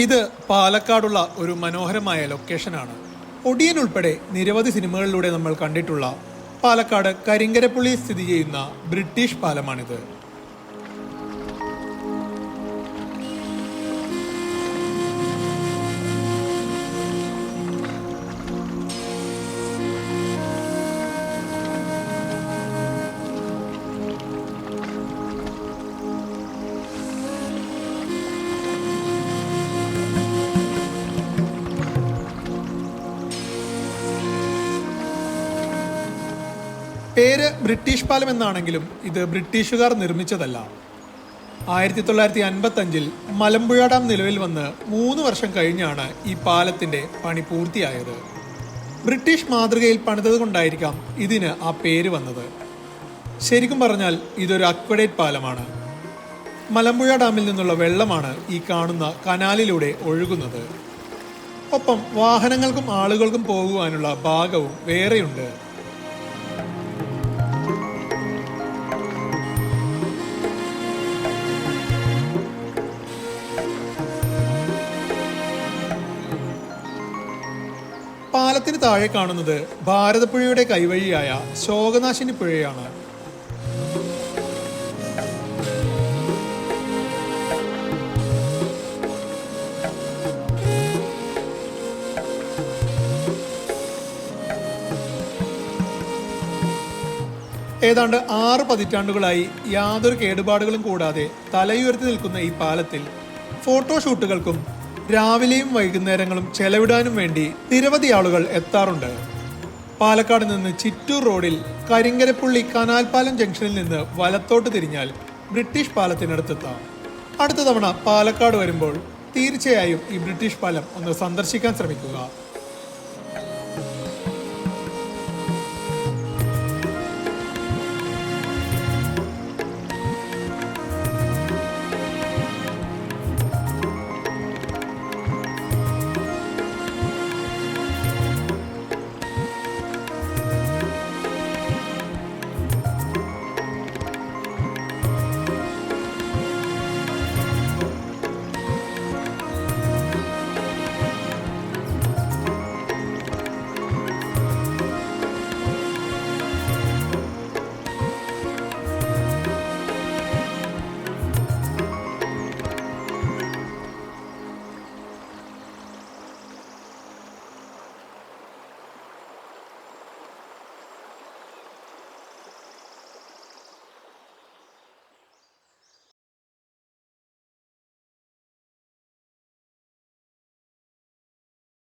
ഇത് പാലക്കാടുള്ള ഒരു മനോഹരമായ ലൊക്കേഷനാണ്. ഒടിയൻ ഉൾപ്പെടെ നിരവധി സിനിമകളിലൂടെ നമ്മൾ കണ്ടിട്ടുള്ള പാലക്കാട് കരിങ്കരപ്പുള്ളി സ്ഥിതി ചെയ്യുന്ന ബ്രിട്ടീഷ് പാലമാണിത്. പേര് ബ്രിട്ടീഷ് പാലം എന്നാണെങ്കിലും ഇത് ബ്രിട്ടീഷുകാർ നിർമ്മിച്ചതല്ല. 1955 മലമ്പുഴ ഡാം നിലവിൽ വന്ന് 3 വർഷം കഴിഞ്ഞാണ് ഈ പാലത്തിന്റെ പണി പൂർത്തിയായത്. ബ്രിട്ടീഷ് മാതൃകയിൽ പണിതത് കൊണ്ടായിരിക്കാം ഇതിന് ആ പേര് വന്നത്. ശരിക്കും പറഞ്ഞാൽ ഇതൊരു അക്വഡേറ്റ് പാലമാണ്. മലമ്പുഴ ഡാമിൽ നിന്നുള്ള വെള്ളമാണ് ഈ കാണുന്ന കനാലിലൂടെ ഒഴുകുന്നത്. ഒപ്പം വാഹനങ്ങൾക്കും ആളുകൾക്കും പോകുവാനുള്ള ഭാഗവും വേറെയുണ്ട്. പാലത്തിന് താഴെ കാണുന്നത് ഭാരതപ്പുഴയുടെ കൈവഴിയായ ശോകനാശിനി പുഴയാണ്. ഏതാണ്ട് 6 പതിറ്റാണ്ടുകളായി യാതൊരു കേടുപാടുകളും കൂടാതെ തലയുയർത്തി നിൽക്കുന്ന ഈ പാലത്തിൽ ഫോട്ടോഷൂട്ടുകൾക്കും രാവിലെയും വൈകുന്നേരങ്ങളും ചെലവിടാനും വേണ്ടി നിരവധി ആളുകൾ എത്താറുണ്ട്. പാലക്കാട് നിന്ന് ചിറ്റൂർ റോഡിൽ കരിങ്കരപ്പുള്ളി കനാൽപാലം ജംഗ്ഷനിൽ നിന്ന് വലത്തോട്ട് തിരിഞ്ഞാൽ ബ്രിട്ടീഷ് പാലത്തിനടുത്തെത്താം. അടുത്ത തവണ പാലക്കാട് വരുമ്പോൾ തീർച്ചയായും ഈ ബ്രിട്ടീഷ് പാലം ഒന്ന് സന്ദർശിക്കാൻ ശ്രമിക്കുക.